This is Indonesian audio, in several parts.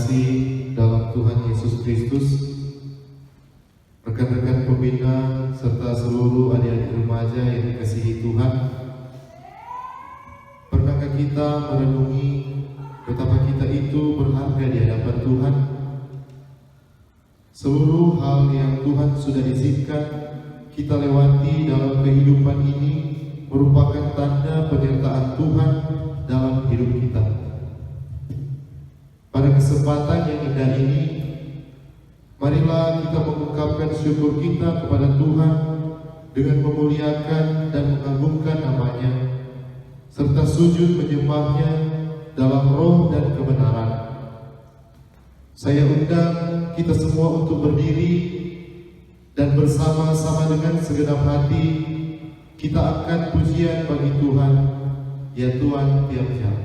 terkasih dalam Tuhan Yesus Kristus, rekan-rekan pembina serta seluruh adik-adik remaja yang dikasihi Tuhan, pernahkah kita merenungi betapa kita itu berharga di hadapan Tuhan? Seluruh hal yang Tuhan sudah izinkan kita lewati dalam kehidupan ini merupakan tanda penyertaan Tuhan dalam hidup kita. Pada kesempatan yang indah ini, marilah kita mengungkapkan syukur kita kepada Tuhan dengan memuliakan dan mengagungkan nama-Nya, serta sujud menyembah-Nya dalam roh dan kebenaran. Saya undang kita semua untuk berdiri dan bersama-sama dengan segenap hati kita angkat pujian bagi Tuhan, ya Tuhan tiap jam.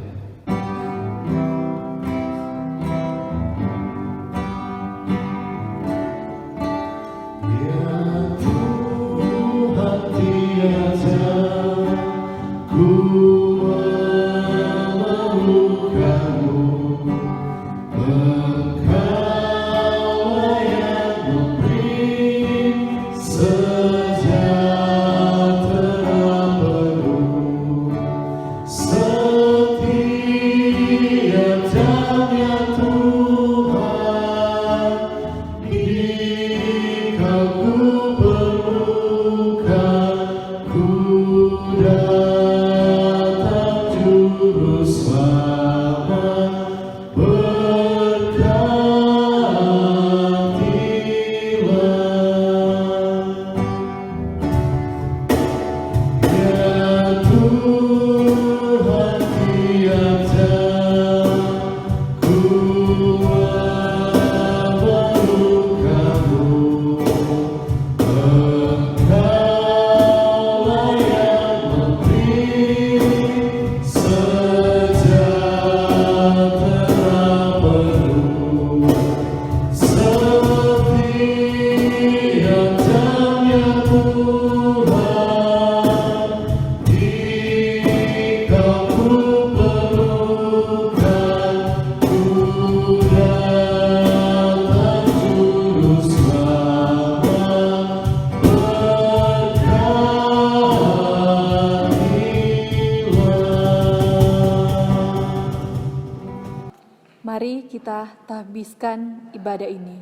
Mari kita tahbiskan ibadah ini.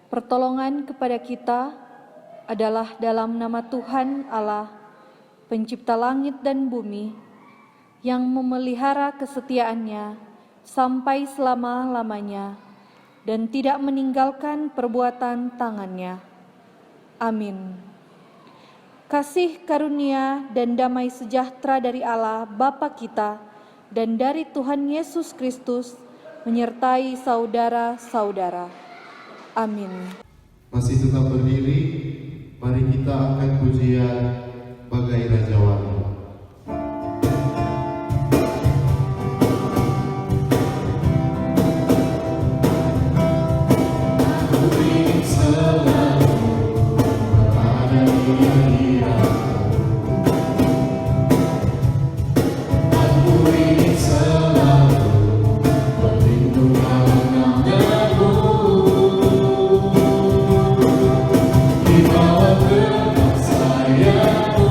Pertolongan kepada kita adalah dalam nama Tuhan Allah, pencipta langit dan bumi, yang memelihara kesetiaan-Nya sampai selama-lamanya dan tidak meninggalkan perbuatan tangan-Nya. Amin. Kasih karunia dan damai sejahtera dari Allah Bapa kita dan dari Tuhan Yesus Kristus menyertai saudara-saudara. Amin. Masih tetap berdiri, mari kita angkat pujian Bagai Raja Wali. Di bawah gerak sayapmu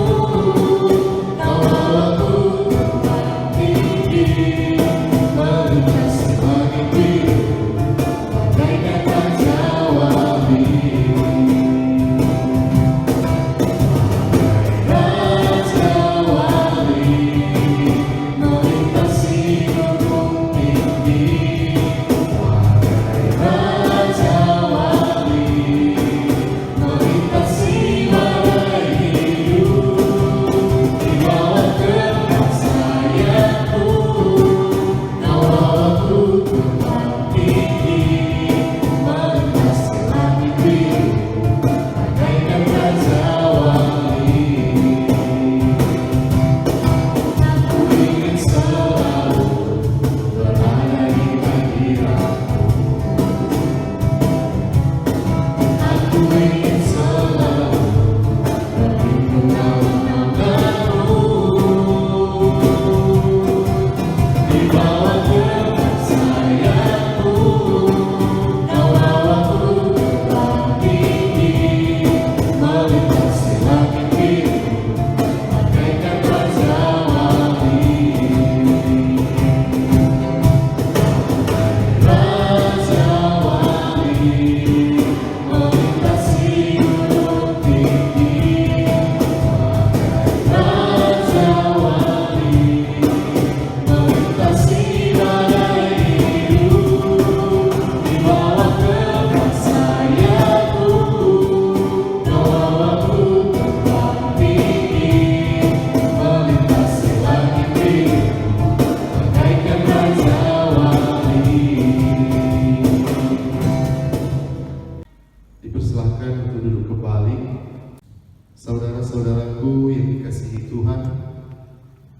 Saudara-saudaraku yang dikasihi Tuhan,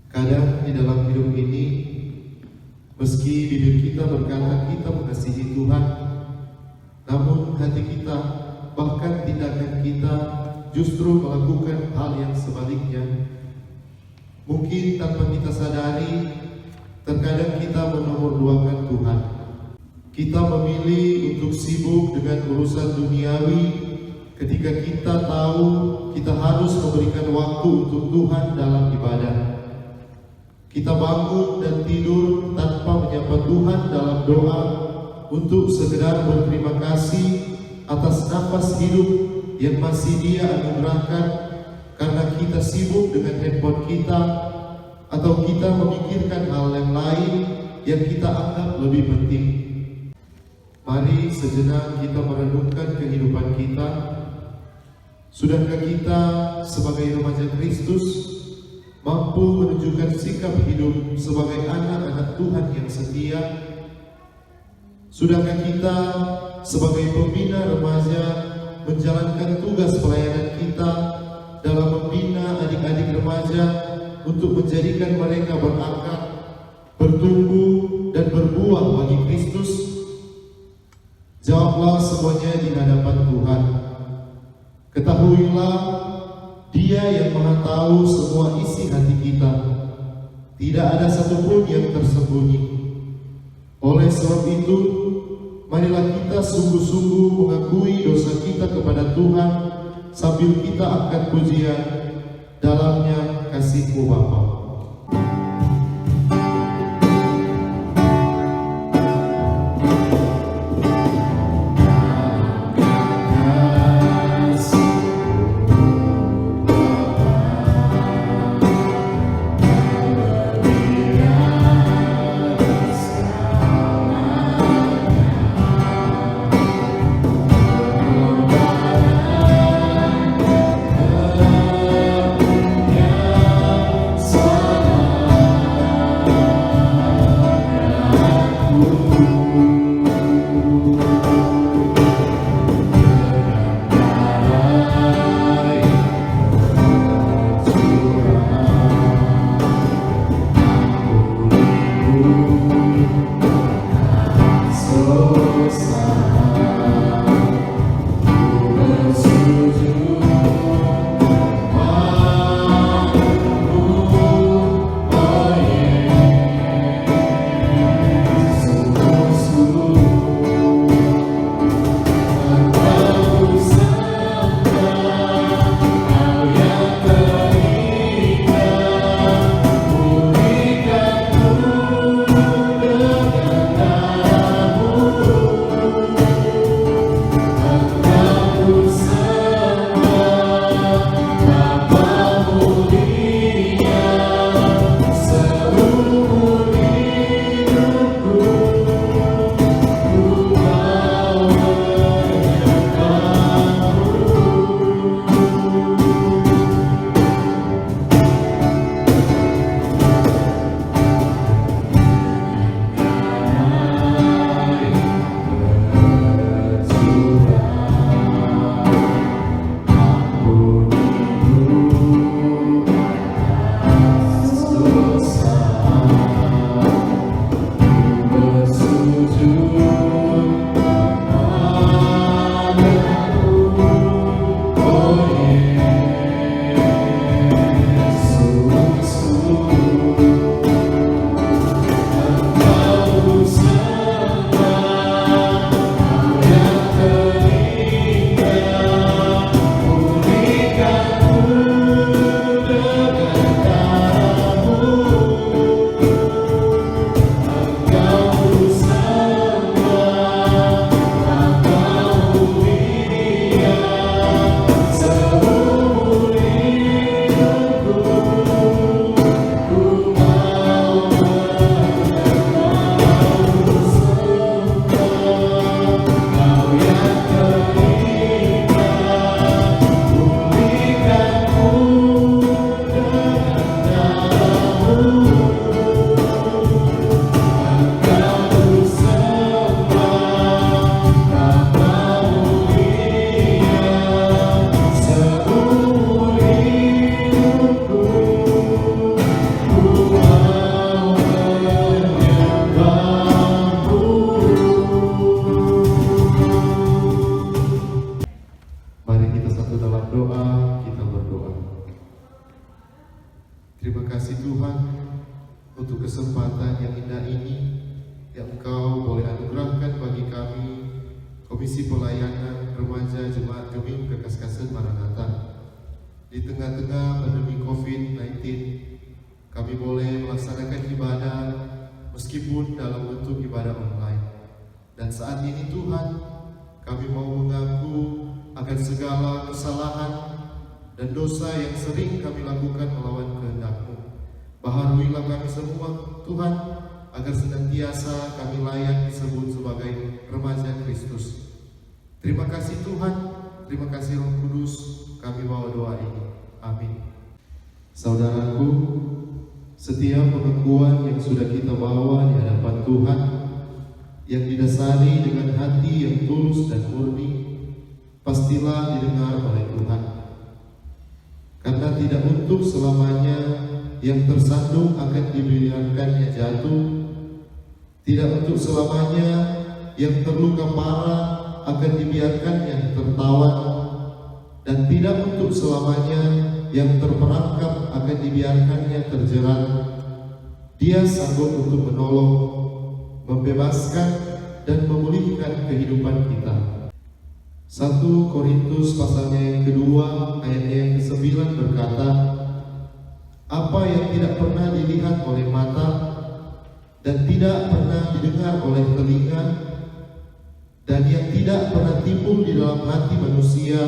kadang di dalam hidup ini, meski bibir kita berkata kita mengasihi Tuhan, namun hati kita, bahkan tindakan kita justru melakukan hal yang sebaliknya. Mungkin tanpa kita sadari, terkadang kita menomorduakan Tuhan. Kita memilih untuk sibuk dengan urusan duniawi ketika kita tahu kita harus memberikan waktu untuk Tuhan dalam ibadah. Kita bangun dan tidur tanpa menyapa Tuhan dalam doa untuk sekedar berterima kasih atas nafas hidup yang masih Dia anugerahkan, karena kita sibuk dengan handphone kita atau kita memikirkan hal yang lain yang kita anggap lebih penting. Mari sejenak kita merenungkan kehidupan kita. Sudahkah kita sebagai remaja Kristus mampu menunjukkan sikap hidup sebagai anak-anak Tuhan yang setia? Sudahkah kita sebagai pembina remaja menjalankan tugas pelayanan kita dalam membina adik-adik remaja untuk menjadikan mereka berakar, bertumbuh, dan berbuah bagi Kristus? Jawablah semuanya di hadapan Tuhan. Ketahuilah, Dia yang Maha Tahu semua isi hati kita. Tidak ada satupun yang tersembunyi. Oleh sebab itu, marilah kita sungguh-sungguh mengakui dosa kita kepada Tuhan sambil kita angkat pujian, dalamnya kasih-Mu Bapa. So Komisi Pelayanan Remaja Jemaat Gemim Kekaskasen Maranatha. Di tengah-tengah pandemi COVID-19, kami boleh melaksanakan ibadah meskipun dalam bentuk ibadah online. Dan saat ini Tuhan, kami mau mengaku akan segala kesalahan dan dosa yang sering kami lakukan melawan kehendak-Mu. Baharuilah kami semua, Tuhan, agar senantiasa kami layak disebut sebagai remaja Kristus. Terima kasih Tuhan, terima kasih Roh Kudus, kami bawa doa ini. Amin. Saudaraku, setiap pengakuan yang sudah kita bawa di hadapan Tuhan, yang didasari dengan hati yang tulus dan murni, pastilah didengar oleh Tuhan. Karena tidak untuk selamanya yang tersandung akan dibiarkannya jatuh, tidak untuk selamanya yang terluka parah akan dibiarkannya tertawan, dan tidak untuk selamanya yang terperangkap akan dibiarkannya terjerat. Dia sanggup untuk menolong, membebaskan, dan memulihkan kehidupan kita. 1 Korintus pasalnya yang kedua ayatnya yang ke-9 berkata, apa yang tidak pernah dilihat oleh mata dan tidak pernah didengar oleh telinga dan yang tidak pernah timbul di dalam hati manusia,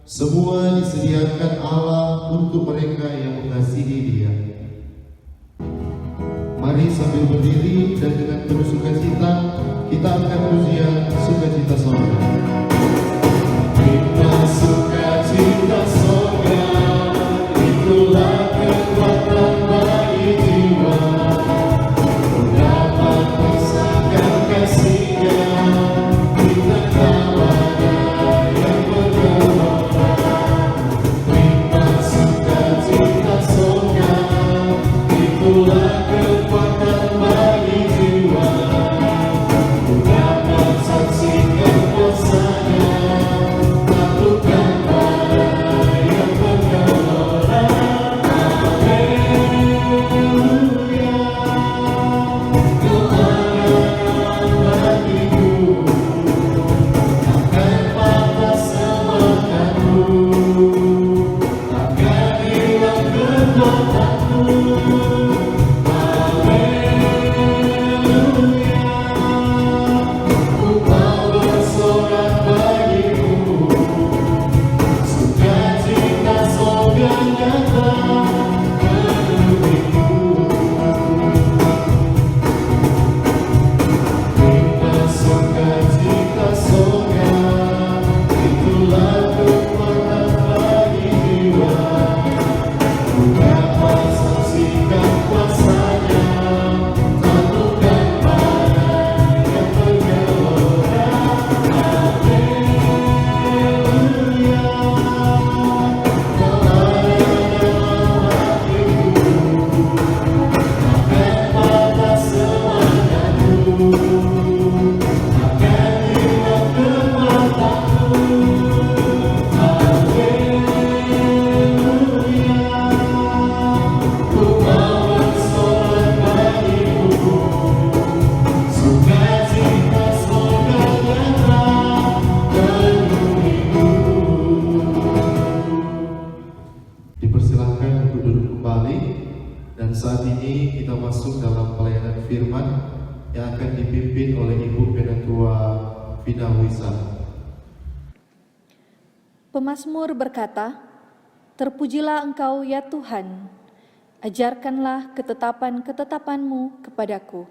semua disediakan Allah untuk mereka yang mengasihi Dia. Mari sambil berdiri dan dengan penuh sukacita kita akan pujian Sukacita Sorga. Kita sukacita sorga, itulah kekuatan bagi jiwa, dapat merasakan kasih-Nya, kita kepada yang bergelora. Kita sukacita sorga, itulah kekuatan bagi jiwa, dapat saksikan kuasa-Nya. Pemazmur berkata, terpujilah Engkau ya Tuhan, ajarkanlah ketetapan-ketetapan-Mu kepadaku.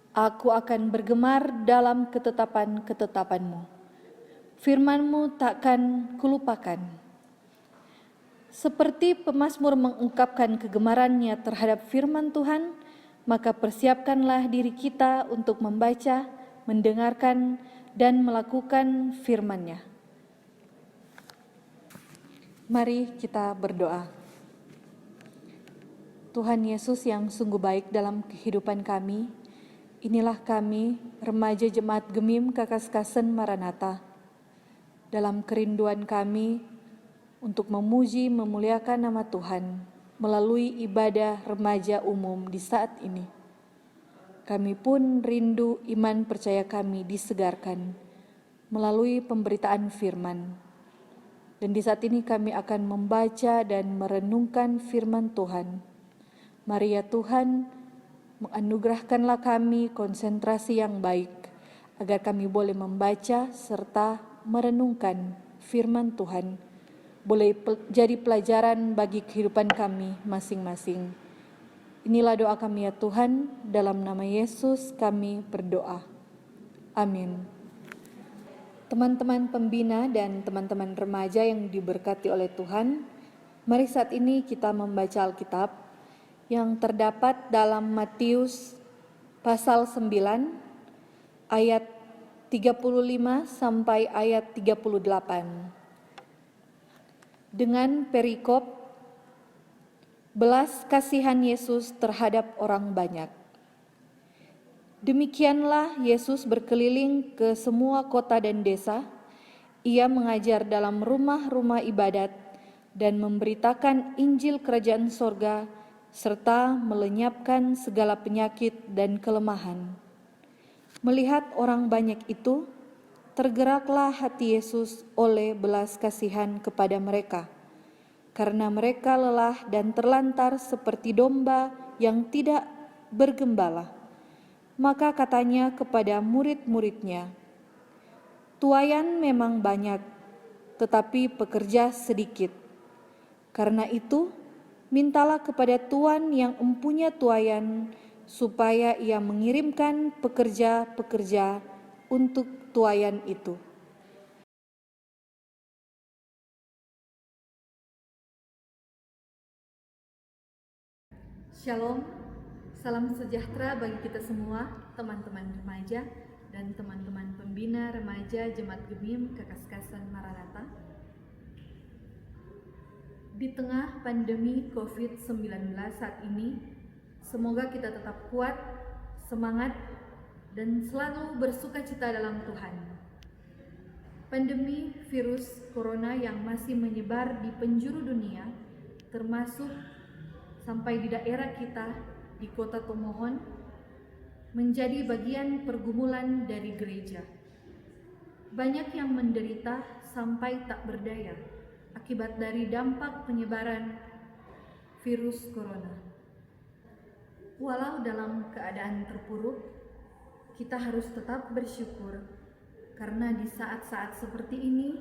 Aku akan bergemar dalam ketetapan-ketetapan-Mu. Firman-Mu takkan kulupakan. Seperti pemazmur mengungkapkan kegemarannya terhadap firman Tuhan, maka persiapkanlah diri kita untuk membaca, mendengarkan, dan melakukan firman-Nya. Mari kita berdoa. Tuhan Yesus yang sungguh baik dalam kehidupan kami, inilah kami, remaja Jemaat Gemim Kekaskasen Maranatha, dalam kerinduan kami untuk memuji memuliakan nama Tuhan melalui ibadah remaja umum di saat ini. Kami pun rindu iman percaya kami disegarkan melalui pemberitaan firman. Dan di saat ini kami akan membaca dan merenungkan firman Tuhan. Mari ya Tuhan, menganugerahkanlah kami konsentrasi yang baik, agar kami boleh membaca serta merenungkan firman Tuhan, boleh jadi pelajaran bagi kehidupan kami masing-masing. Inilah doa kami ya Tuhan, dalam nama Yesus kami berdoa. Amin. Teman-teman pembina dan teman-teman remaja yang diberkati oleh Tuhan, mari saat ini kita membaca Alkitab yang terdapat dalam Matius pasal 9 ayat 35 sampai ayat 38. Dengan perikop belas kasihan Yesus terhadap orang banyak. Demikianlah Yesus berkeliling ke semua kota dan desa. Ia mengajar dalam rumah-rumah ibadat dan memberitakan Injil Kerajaan Sorga serta melenyapkan segala penyakit dan kelemahan. Melihat orang banyak itu, tergeraklah hati Yesus oleh belas kasihan kepada mereka, karena mereka lelah dan terlantar seperti domba yang tidak bergembala. Maka katanya kepada murid-muridnya, "Tuaian memang banyak, tetapi pekerja sedikit. Karena itu, mintalah kepada Tuan yang empunya tuaian, supaya ia mengirimkan pekerja-pekerja untuk tuaian itu." Shalom, salam sejahtera bagi kita semua, teman-teman remaja dan teman-teman pembina remaja Jemaat Gemim Kekaskasan Maranatha. Di tengah pandemi COVID-19 saat ini, semoga kita tetap kuat, semangat, dan selalu bersukacita dalam Tuhan. Pandemi virus corona yang masih menyebar di penjuru dunia, termasuk sampai di daerah kita, di kota Tomohon, menjadi bagian pergumulan dari gereja. Banyak yang menderita sampai tak berdaya akibat dari dampak penyebaran virus corona. Walau dalam keadaan terpuruk, kita harus tetap bersyukur, karena di saat-saat seperti ini,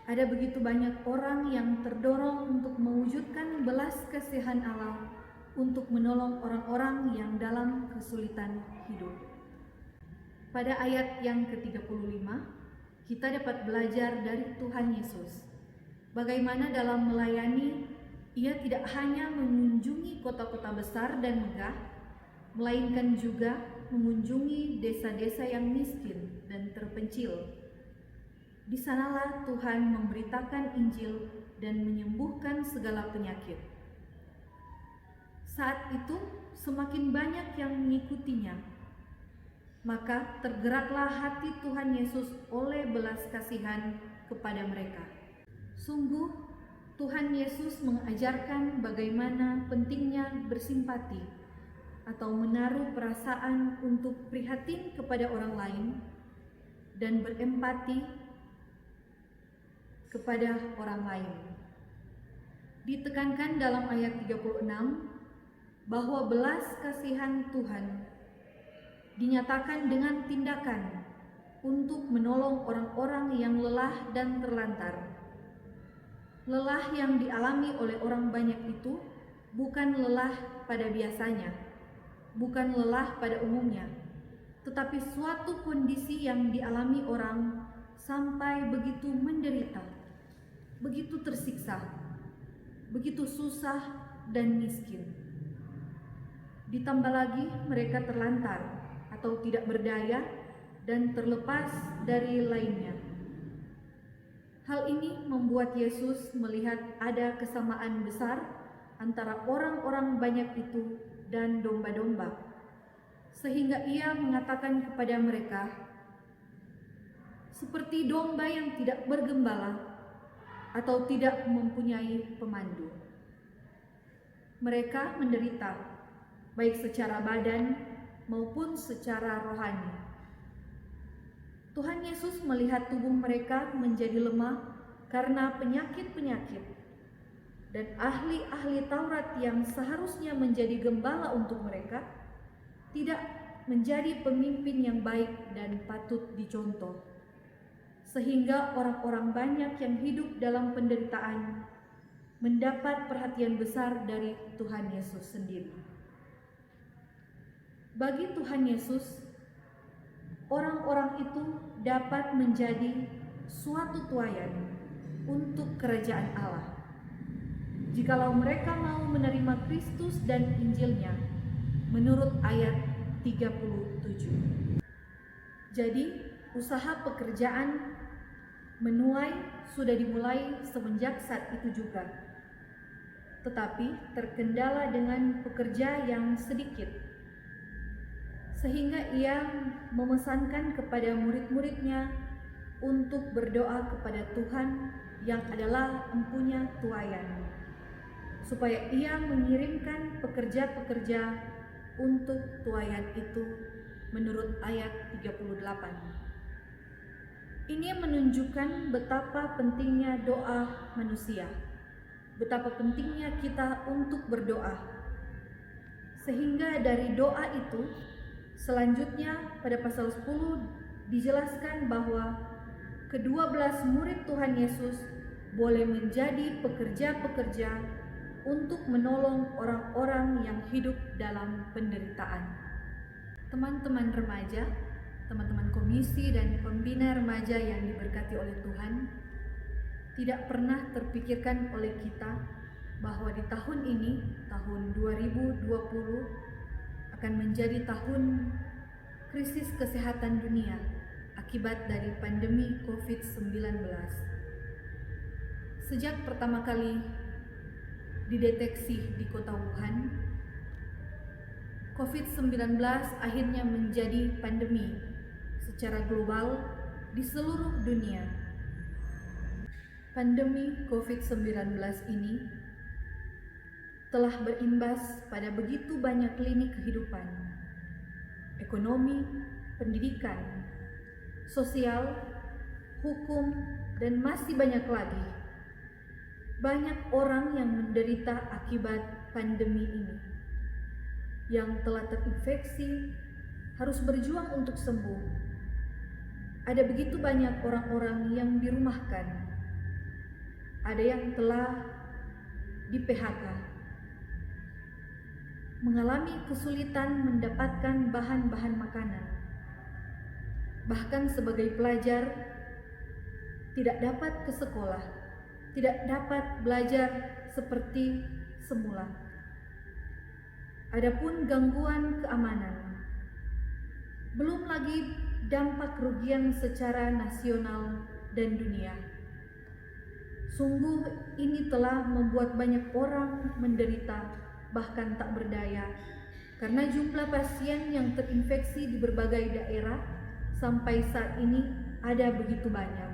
ada begitu banyak orang yang terdorong untuk mewujudkan belas kasihan Allah untuk menolong orang-orang yang dalam kesulitan hidup. Pada ayat yang ke-35, kita dapat belajar dari Tuhan Yesus, bagaimana dalam melayani, Ia tidak hanya mengunjungi kota-kota besar dan megah, melainkan juga mengunjungi desa-desa yang miskin dan terpencil. Di sanalah Tuhan memberitakan Injil dan menyembuhkan segala penyakit. Saat itu semakin banyak yang mengikutinya. Maka tergeraklah hati Tuhan Yesus oleh belas kasihan kepada mereka. Sungguh Tuhan Yesus mengajarkan bagaimana pentingnya bersimpati atau menaruh perasaan untuk prihatin kepada orang lain dan berempati kepada orang lain. Ditekankan dalam ayat 36 bahwa belas kasihan Tuhan dinyatakan dengan tindakan untuk menolong orang-orang yang lelah dan terlantar. Lelah yang dialami oleh orang banyak itu bukan lelah pada biasanya, bukan lelah pada umumnya, tetapi suatu kondisi yang dialami orang sampai begitu menderita, begitu tersiksa, begitu susah dan miskin. Ditambah lagi mereka terlantar atau tidak berdaya dan terlepas dari lainnya. Hal ini membuat Yesus melihat ada kesamaan besar antara orang-orang banyak itu dan domba-domba, sehingga Ia mengatakan kepada mereka, seperti domba yang tidak bergembala atau tidak mempunyai pemandu. Mereka menderita, baik secara badan maupun secara rohani. Tuhan Yesus melihat tubuh mereka menjadi lemah karena penyakit-penyakit, dan ahli-ahli Taurat yang seharusnya menjadi gembala untuk mereka tidak menjadi pemimpin yang baik dan patut dicontoh, sehingga orang-orang banyak yang hidup dalam penderitaan mendapat perhatian besar dari Tuhan Yesus sendiri. Bagi Tuhan Yesus, orang-orang itu dapat menjadi suatu tuayan untuk kerajaan Allah, jikalau mereka mau menerima Kristus dan Injilnya menurut ayat 37. Jadi, usaha pekerjaan menuai sudah dimulai semenjak saat itu juga, tetapi terkendala dengan pekerja yang sedikit, sehingga ia memesankan kepada murid-muridnya untuk berdoa kepada Tuhan yang adalah empunya tuayan, supaya ia mengirimkan pekerja-pekerja untuk tuayan itu menurut ayat 38. Ini menunjukkan betapa pentingnya doa manusia, betapa pentingnya kita untuk berdoa, sehingga dari doa itu selanjutnya pada pasal 10 dijelaskan bahwa ke-12 murid Tuhan Yesus boleh menjadi pekerja-pekerja untuk menolong orang-orang yang hidup dalam penderitaan. Teman-teman remaja, teman-teman komisi dan pembina remaja yang diberkati oleh Tuhan, tidak pernah terpikirkan oleh kita bahwa di tahun ini, tahun 2020, akan menjadi tahun krisis kesehatan dunia akibat dari pandemi COVID-19. Sejak pertama kali dideteksi di kota Wuhan, COVID-19 akhirnya menjadi pandemi secara global di seluruh dunia. Pandemi COVID-19 ini telah berimbas pada begitu banyak lini kehidupan, ekonomi, pendidikan, sosial, hukum, dan masih banyak lagi. Banyak orang yang menderita akibat pandemi ini, yang telah terinfeksi harus berjuang untuk sembuh. Ada begitu banyak orang-orang yang dirumahkan, ada yang telah di-PHK, mengalami kesulitan mendapatkan bahan-bahan makanan. Bahkan sebagai pelajar tidak dapat ke sekolah, tidak dapat belajar seperti semula. Adapun gangguan keamanan, belum lagi dampak kerugian secara nasional dan dunia. Sungguh ini telah membuat banyak orang menderita, bahkan tak berdaya, karena jumlah pasien yang terinfeksi di berbagai daerah sampai saat ini ada begitu banyak.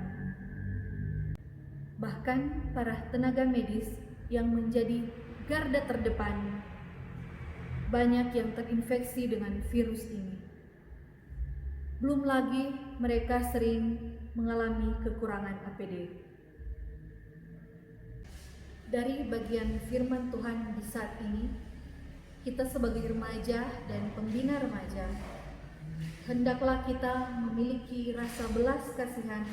Bahkan para tenaga medis yang menjadi garda terdepan, banyak yang terinfeksi dengan virus ini. Belum lagi mereka sering mengalami kekurangan APD. Dari bagian firman Tuhan di saat ini, kita sebagai remaja dan pembina remaja, hendaklah kita memiliki rasa belas kasihan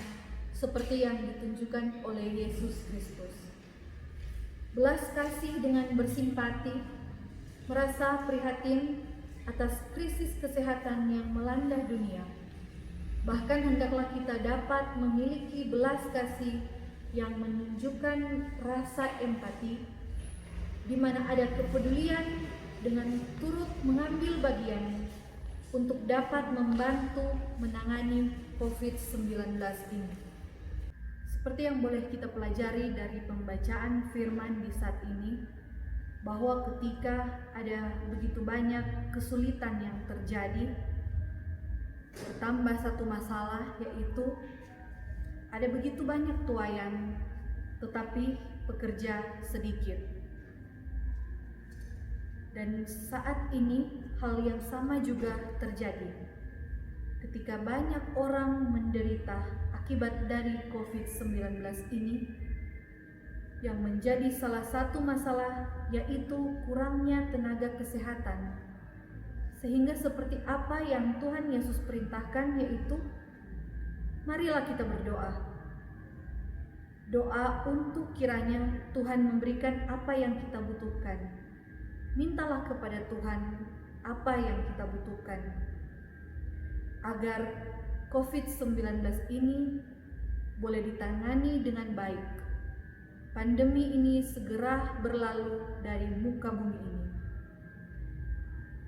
seperti yang ditunjukkan oleh Yesus Kristus. Belas kasih dengan bersimpati, merasa prihatin atas krisis kesehatan yang melanda dunia. Bahkan hendaklah kita dapat memiliki belas kasih yang menunjukkan rasa empati, di mana ada kepedulian dengan turut mengambil bagian untuk dapat membantu menangani COVID-19 ini. Seperti yang boleh kita pelajari dari pembacaan firman di saat ini, bahwa ketika ada begitu banyak kesulitan yang terjadi, bertambah satu masalah, yaitu ada begitu banyak tuayan, tetapi pekerja sedikit. Dan saat ini hal yang sama juga terjadi. ketika banyak orang menderita akibat dari COVID-19 ini, yang menjadi salah satu masalah yaitu kurangnya tenaga kesehatan. Sehingga seperti apa yang Tuhan Yesus perintahkan, yaitu marilah kita berdoa. Doa untuk kiranya Tuhan memberikan apa yang kita butuhkan. Mintalah kepada Tuhan apa yang kita butuhkan, agar COVID-19 ini boleh ditangani dengan baik. Pandemi ini segera berlalu dari muka bumi ini.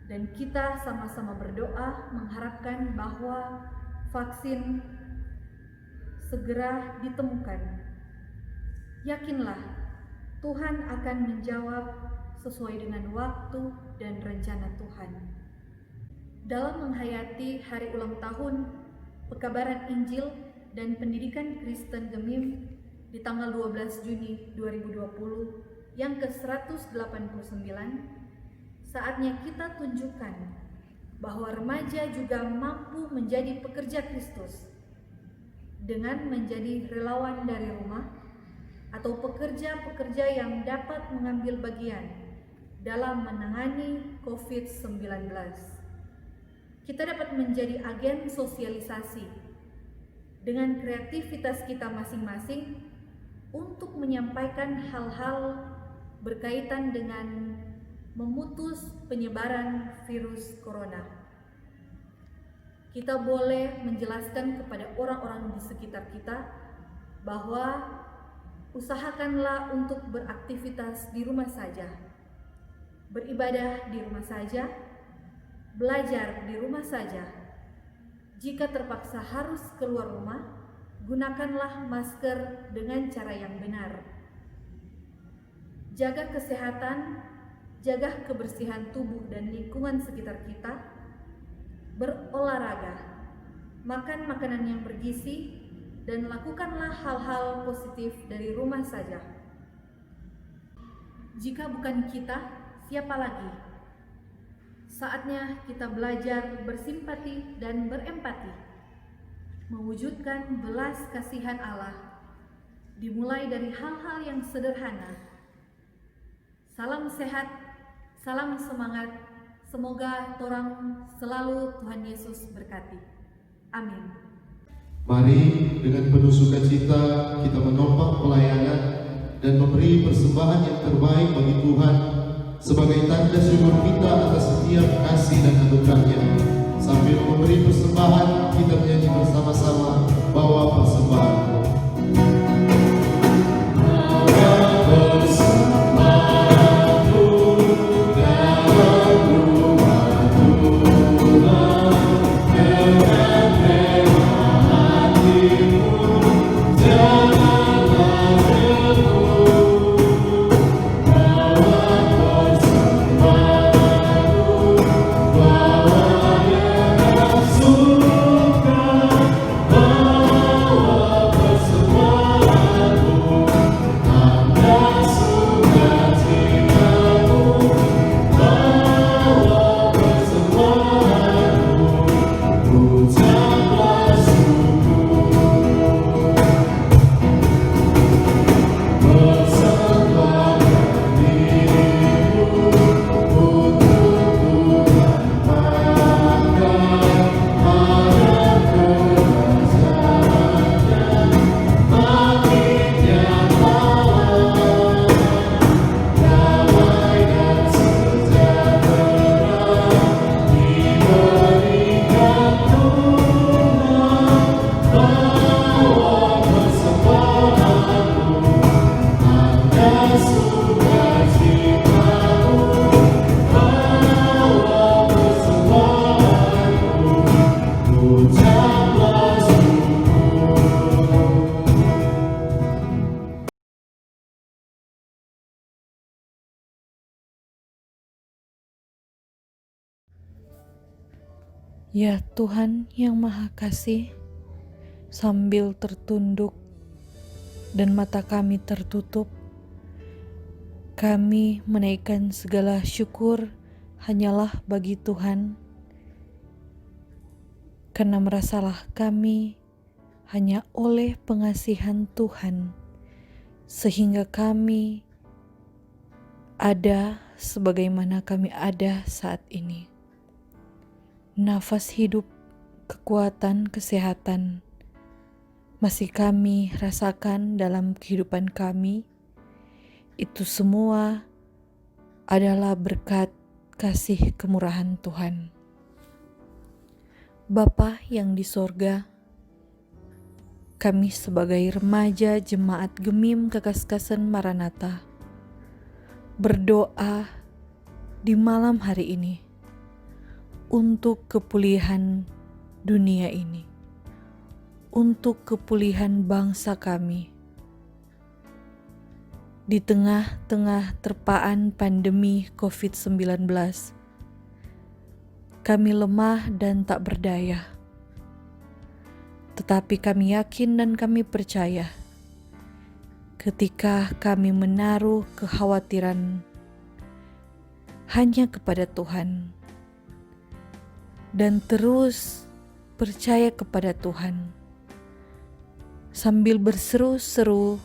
Dan kita sama-sama berdoa mengharapkan bahwa vaksin segera ditemukan. Yakinlah, Tuhan akan menjawab sesuai dengan waktu dan rencana Tuhan. Dalam menghayati hari ulang tahun Pekabaran Injil dan Pendidikan Kristen Gemim di tanggal 12 Juni 2020 yang ke-189, saatnya kita tunjukkan bahwa remaja juga mampu menjadi pekerja Kristus dengan menjadi relawan dari rumah atau pekerja-pekerja yang dapat mengambil bagian dalam menangani COVID-19. Kita dapat menjadi agen sosialisasi dengan kreativitas kita masing-masing untuk menyampaikan hal-hal berkaitan dengan memutus penyebaran virus corona. Kita boleh menjelaskan kepada orang-orang di sekitar kita bahwa usahakanlah untuk beraktivitas di rumah saja, beribadah di rumah saja, belajar di rumah saja. Jika terpaksa harus keluar rumah, gunakanlah masker dengan cara yang benar. Jaga kesehatan, jaga kebersihan tubuh dan lingkungan sekitar kita. Berolahraga, makan makanan yang bergizi, dan lakukanlah hal-hal positif dari rumah saja. Jika bukan kita, siapa lagi? Saatnya kita belajar bersimpati dan berempati, mewujudkan belas kasihan Allah, dimulai dari hal-hal yang sederhana. Salam sehat, salam semangat, semoga torang selalu Tuhan Yesus berkati. Amin. Mari dengan penuh sukacita kita menopang pelayanan dan memberi persembahan yang terbaik bagi Tuhan sebagai tanda syukur kita atas setiap kasih dan anugerah-Nya. Sambil memberi persembahan, kita menyanyi bersama-sama bawa persembahan. Ya Tuhan yang Maha Kasih, sambil tertunduk dan mata kami tertutup, kami menaikkan segala syukur hanyalah bagi Tuhan, karena merasalah kami hanya oleh pengasihan Tuhan, sehingga kami ada sebagaimana kami ada saat ini. Nafas hidup, kekuatan, kesehatan masih kami rasakan dalam kehidupan kami. Itu semua adalah berkat kasih kemurahan Tuhan. Bapa yang di sorga, kami sebagai remaja Jemaat Gemim Kekaskasan Maranatha berdoa di malam hari ini untuk kepulihan dunia ini, untuk kepulihan bangsa kami. Di tengah-tengah terpaan pandemi COVID-19, kami lemah dan tak berdaya. Tetapi kami yakin dan kami percaya ketika kami menaruh kekhawatiran hanya kepada Tuhan dan terus percaya kepada Tuhan sambil berseru-seru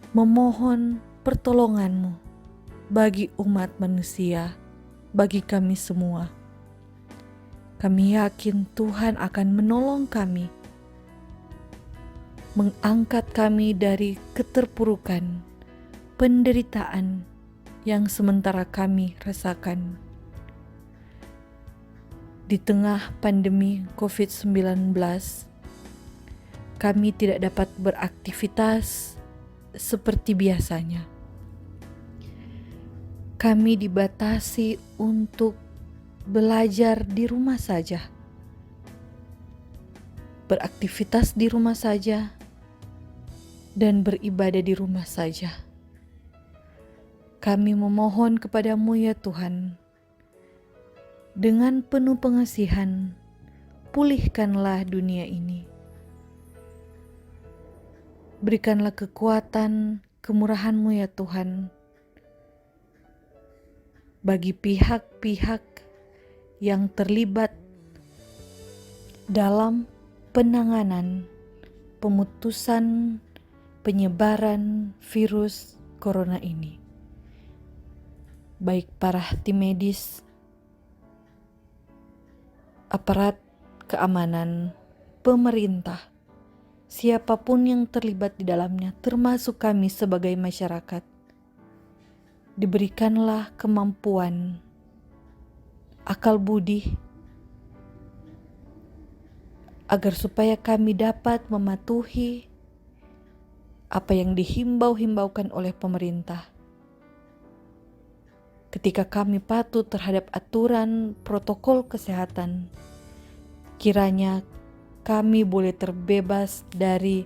memohon pertolongan-Mu bagi umat manusia, bagi kami semua. Kami yakin Tuhan akan menolong kami, mengangkat kami dari keterpurukan, penderitaan yang sementara kami rasakan. Di tengah pandemi COVID-19, kami tidak dapat beraktivitas seperti biasanya. Kami dibatasi untuk belajar di rumah saja, beraktivitas di rumah saja, dan beribadah di rumah saja. Kami memohon kepada-Mu ya Tuhan, dengan penuh pengasihan, pulihkanlah dunia ini. Berikanlah kekuatan, kemurahan-Mu ya Tuhan, bagi pihak-pihak yang terlibat dalam penanganan pemutusan penyebaran virus corona ini. Baik para tim medis, aparat keamanan, pemerintah, siapapun yang terlibat di dalamnya, termasuk kami sebagai masyarakat, diberikanlah kemampuan, akal budi, agar supaya kami dapat mematuhi apa yang dihimbaukan oleh pemerintah. Ketika kami patuh terhadap aturan protokol kesehatan, kiranya kami boleh terbebas dari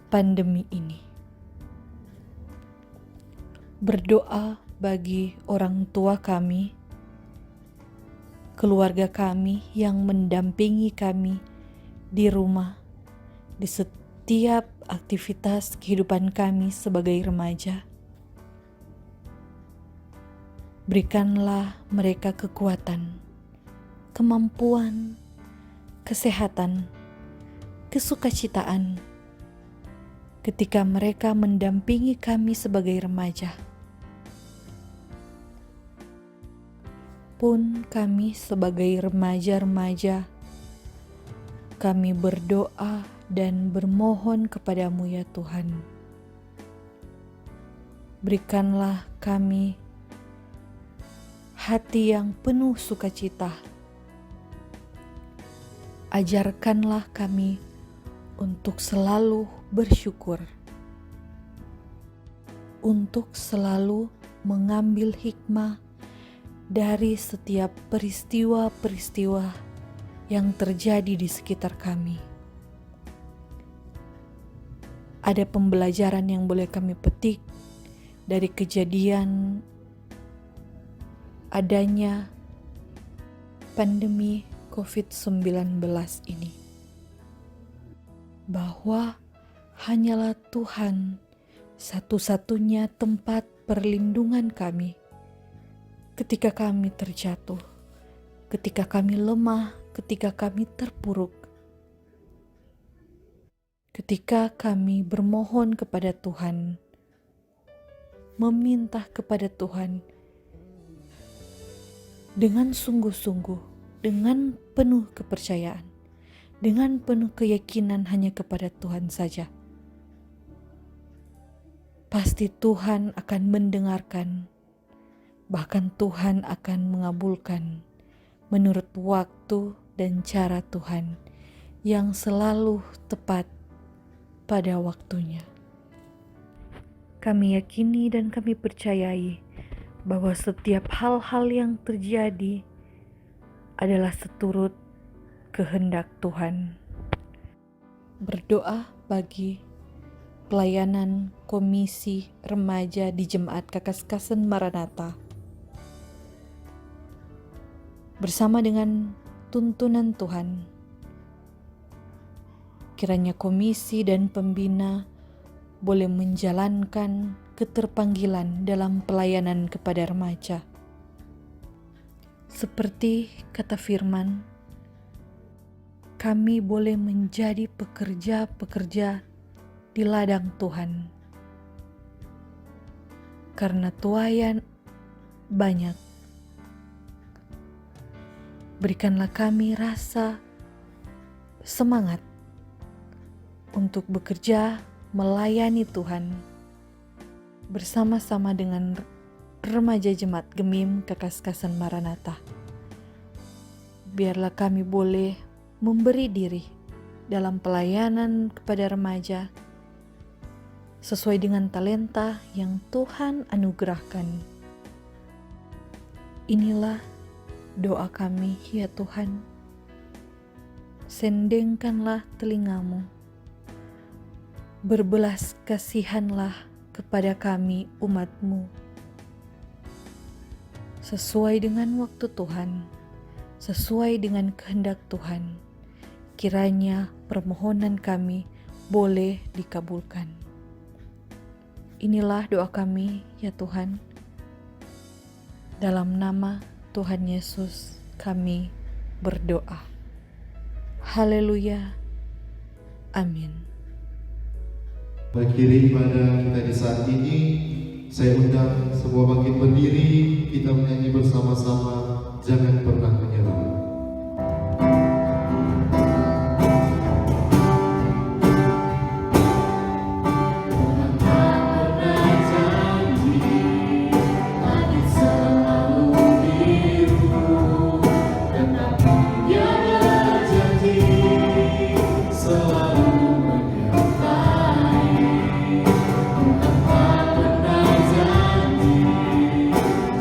pandemi ini. Berdoa bagi orang tua kami, keluarga kami yang mendampingi kami di rumah, di setiap aktivitas kehidupan kami sebagai remaja. Berikanlah mereka kekuatan, kemampuan, kesehatan, kesukacitaan ketika mereka mendampingi kami sebagai remaja. Pun kami sebagai remaja-remaja, kami berdoa dan bermohon kepada-Mu ya Tuhan. Berikanlah kami hati yang penuh sukacita. Ajarkanlah kami untuk selalu bersyukur, untuk selalu mengambil hikmah dari setiap peristiwa-peristiwa yang terjadi di sekitar kami. Ada pembelajaran yang boleh kami petik dari kejadian adanya pandemi COVID-19 ini, bahwa hanyalah Tuhan satu-satunya tempat perlindungan kami ketika kami terjatuh, ketika kami lemah, ketika kami terpuruk, ketika kami bermohon kepada Tuhan, meminta kepada Tuhan dengan sungguh-sungguh, dengan penuh kepercayaan, dengan penuh keyakinan hanya kepada Tuhan saja. Pasti Tuhan akan mendengarkan, bahkan Tuhan akan mengabulkan menurut waktu dan cara Tuhan yang selalu tepat pada waktunya. Kami yakini dan kami percayai bahwa setiap hal-hal yang terjadi adalah seturut kehendak Tuhan. Berdoa bagi pelayanan Komisi Remaja di Jemaat Kakaskasen Maranatha. Bersama dengan tuntunan Tuhan, kiranya komisi dan pembina boleh menjalankan keterpanggilan dalam pelayanan kepada remaja. Seperti kata firman, kami boleh menjadi pekerja-pekerja di ladang Tuhan. Karena tuaian banyak, berikanlah kami rasa semangat untuk bekerja melayani Tuhan bersama-sama dengan remaja Jemaat Gemim Kakaskasen Maranatha. Biarlah kami boleh memberi diri dalam pelayanan kepada remaja sesuai dengan talenta yang Tuhan anugerahkan. Inilah doa kami, ya Tuhan. Sendengkanlah telingamu, berbelas kasihanlah kepada kami umat-Mu. Sesuai dengan waktu Tuhan, sesuai dengan kehendak Tuhan, kiranya permohonan kami boleh dikabulkan. Inilah doa kami, ya Tuhan. Dalam nama Tuhan Yesus kami berdoa. Haleluya. Amin. Mengakhiri ibadah kita di saat ini, saya undang semua bangkit berdiri, kita menyanyi bersama-sama, jangan pernah menyerah.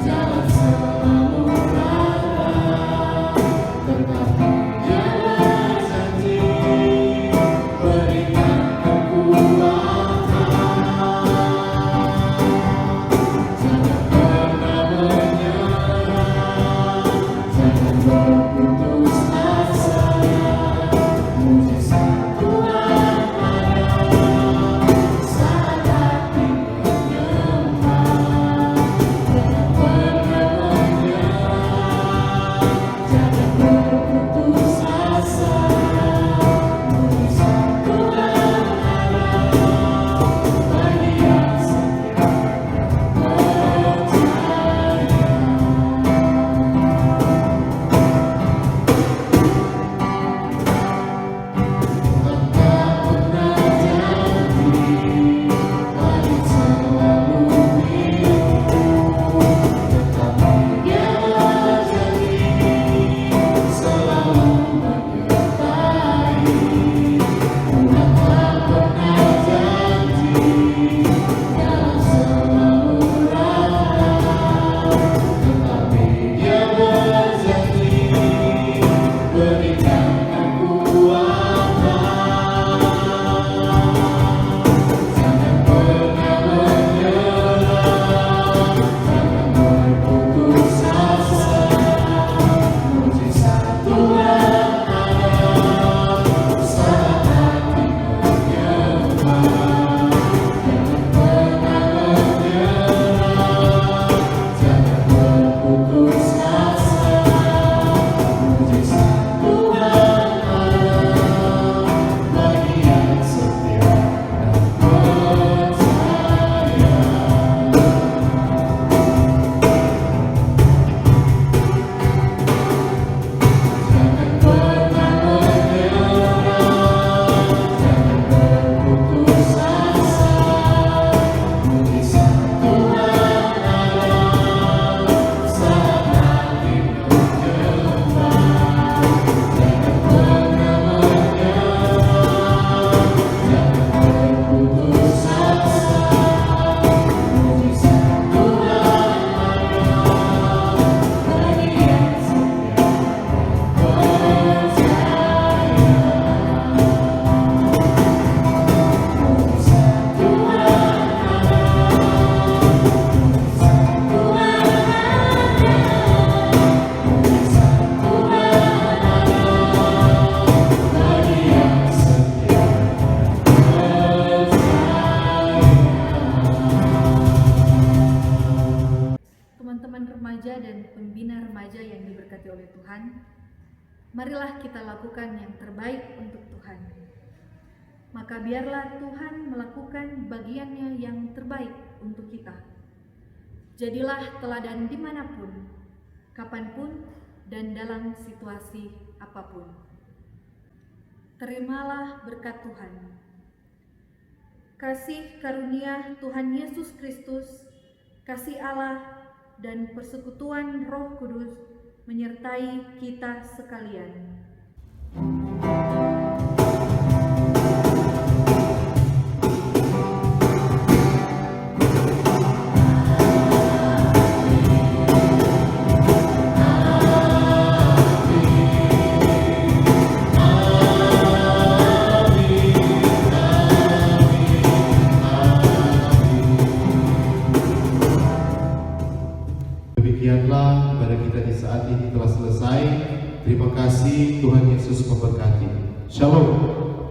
Jalan selalu rata. diberkati oleh Tuhan, marilah kita lakukan yang terbaik untuk Tuhan. Maka biarlah Tuhan melakukan bagiannya yang terbaik untuk kita. Jadilah teladan dimanapun, kapanpun, dan dalam situasi apapun. Terimalah berkat Tuhan. Kasih karunia Tuhan Yesus Kristus, kasih Allah, dan persekutuan Roh Kudus menyertai kita sekalian. Demikianlah ibadah kita di saat ini telah selesai. Terima kasih, Tuhan Yesus memberkati. Shalom.